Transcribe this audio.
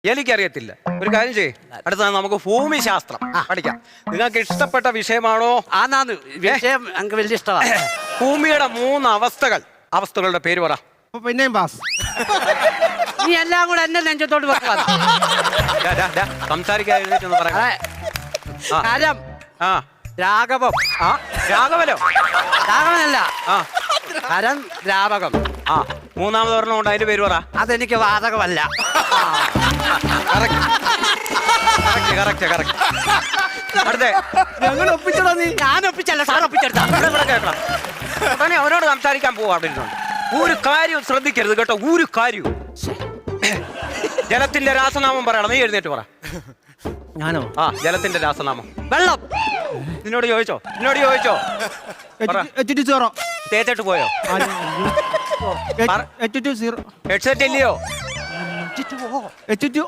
എനിക്കറിയത്തില്ല. ഒരു കാര്യം ചെയ്യ്, അടുത്തത് നമുക്ക് ഭൂമിശാസ്ത്രം പഠിക്കാം. നിങ്ങൾക്ക് ഇഷ്ടപ്പെട്ട വിഷയമാണോ? ആന്നാന്ന് വിഷയം എനിക്ക് വലിയ ഇഷ്ടമാണ്. ഭൂമിയുടെ 3 അവസ്ഥകളുടെ പേര് പറ. പിന്നെയും പാസ്. നീ എല്ലാം കൂടെ എന്നെ നെഞ്ചത്തോട്ട് വെക്കുക. സംസാരിക്കാൻ എഴുന്നേറ്റൊന്ന് പറയാം. കരം, ആ രാഘവം. രാഘവനോ? രാഘവനല്ല, ആ കരം രാവകം. ആ മൂന്നാമത് ഒരെണ്ണം ഉണ്ട്, അതിന്റെ പേര് പറ. അതെനിക്ക് വാതകമല്ല. അടുത്തേ ഞങ്ങൾ ഒപ്പിച്ചടാ നീ. ഞാൻ ഒപ്പിച്ചല്ല, സാർ ഒപ്പിച്ചെടുത്താ. ഉടനെ അവനോട് സംസാരിക്കാൻ പോവാ. അവിടെ ഇരുന്നുണ്ട്. ഒരു കാര്യവും ശ്രദ്ധിക്കരുത് കേട്ടോ, ഒരു കാര്യവും. ജലത്തിന്റെ രാസനാമം പറയണം. നീ എഴുന്നേറ്റ് പറ. ഞാനോ? ആ ജലത്തിന്റെ രാസനാമം. വെള്ളം. നിന്നോട് ചോദിച്ചോ? H2O. തേച്ചിട്ട് പോയോ? H2O. ഹെഡ്സെറ്റ് ഇല്ലയോ? H2O.